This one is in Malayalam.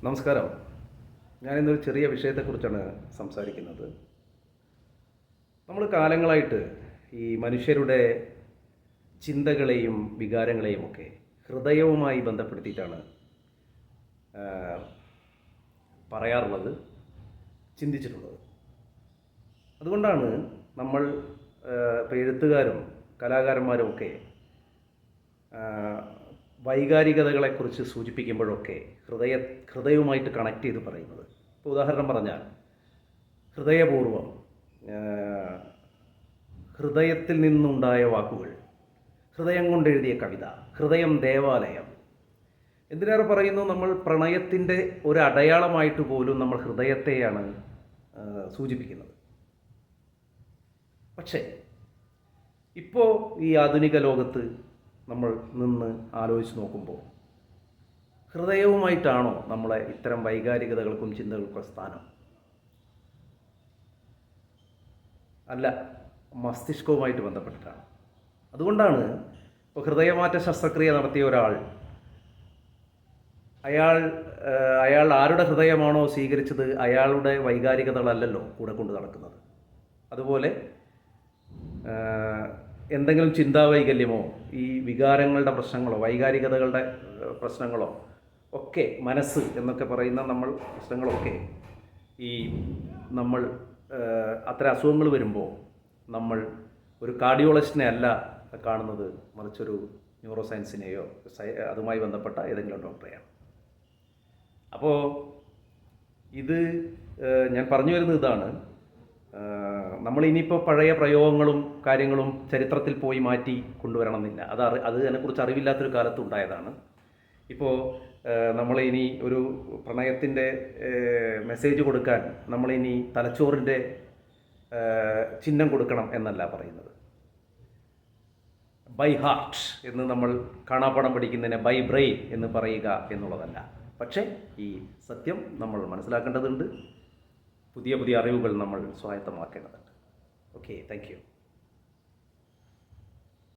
നമസ്കാരം. ഞാനിന്നൊരു ചെറിയ വിഷയത്തെക്കുറിച്ചാണ് സംസാരിക്കുന്നത്. നമ്മൾ കാലങ്ങളായിട്ട് ഈ മനുഷ്യരുടെ ചിന്തകളെയും വികാരങ്ങളെയും ഒക്കെ ഹൃദയവുമായി ബന്ധപ്പെടുത്തിയിട്ടാണ് പറയാറുള്ളത്, ചിന്തിച്ചിട്ടുള്ളത്. അതുകൊണ്ടാണ് നമ്മൾ ഇപ്പോൾ എഴുത്തുകാരും കലാകാരന്മാരും ഒക്കെ വൈകാരികതകളെക്കുറിച്ച് സൂചിപ്പിക്കുമ്പോഴൊക്കെ ഹൃദയവുമായിട്ട് കണക്ട് ചെയ്ത് പറയുന്നത്. ഇപ്പോൾ ഉദാഹരണം പറഞ്ഞാൽ ഹൃദയപൂർവ്വം, ഹൃദയത്തിൽ നിന്നുണ്ടായ വാക്കുകൾ, ഹൃദയം കൊണ്ടെഴുതിയ കവിത, ഹൃദയം ദേവാലയം. എന്തിനേറെ പറയുന്നു, നമ്മൾ പ്രണയത്തിൻ്റെ ഒരു അടയാളമായിട്ട് പോലും നമ്മൾ ഹൃദയത്തെയാണ് സൂചിപ്പിക്കുന്നത്. പക്ഷേ ഇപ്പോൾ ഈ ആധുനിക ലോകത്ത് നമ്മൾ നിന്ന് ആലോചിച്ച് നോക്കുമ്പോൾ ഹൃദയവുമായിട്ടാണോ നമ്മളെ ഇത്തരം വൈകാരികതകൾക്കും ചിന്തകൾക്കും സ്ഥാനം? അല്ല, മസ്തിഷ്കവുമായിട്ട് ബന്ധപ്പെട്ടിട്ടാണ്. അതുകൊണ്ടാണ് ഇപ്പോൾ ഹൃദയമാറ്റ ശസ്ത്രക്രിയ നടത്തിയ ഒരാൾ അയാൾ ആരുടെ ഹൃദയമാണോ സ്വീകരിച്ചത് അയാളുടെ വൈകാരികതകളല്ലല്ലോ കൂടെ കൊണ്ട് നടക്കുന്നത്. അതുപോലെ എന്തെങ്കിലും ചിന്താവൈകല്യമോ ഈ വികാരങ്ങളുടെ പ്രശ്നങ്ങളോ വൈകാരികതകളുടെ പ്രശ്നങ്ങളോ ഒക്കെ, മനസ്സ് എന്നൊക്കെ പറയുന്ന നമ്മൾ പ്രശ്നങ്ങളൊക്കെ നമ്മൾ അത്തരം അസുഖങ്ങൾ വരുമ്പോൾ നമ്മൾ ഒരു കാർഡിയോളജിസ്റ്റിനെ അല്ല കാണുന്നത്, മറിച്ചൊരു ന്യൂറോ സയൻസിനെയോ അതുമായി ബന്ധപ്പെട്ട ഏതെങ്കിലും ഡോക്ടറെയാണ്. അപ്പോൾ ഇത് ഞാൻ പറഞ്ഞു വരുന്നത് ഇതാണ്. നമ്മൾ ഇനിയിപ്പോൾ പഴയ പ്രയോഗങ്ങളും കാര്യങ്ങളും ചരിത്രത്തിൽ പോയി മാറ്റി കൊണ്ടുവരണമെന്നില്ല. അത് അതിനെക്കുറിച്ച് അറിവില്ലാത്തൊരു കാലത്ത് ഉണ്ടായതാണ്. ഇപ്പോൾ നമ്മളിനി ഒരു പ്രണയത്തിൻ്റെ മെസ്സേജ് കൊടുക്കാൻ നമ്മളിനി തലച്ചോറിൻ്റെ ചിഹ്നം കൊടുക്കണം എന്നല്ല പറയുന്നത്. ബൈ ഹാർട്ട് എന്ന് നമ്മൾ കാണാപ്പാഠം പഠിക്കുന്നതിനെ ബൈ ബ്രെയിൻ എന്ന് പറയുക എന്നുള്ളതല്ല. പക്ഷേ ഈ സത്യം നമ്മൾ മനസ്സിലാക്കേണ്ടതുണ്ട്. പുതിയ അറിവുകൾ നമ്മൾ സ്വായത്തമാക്കേണ്ടതുണ്ട്. Okay, thank you.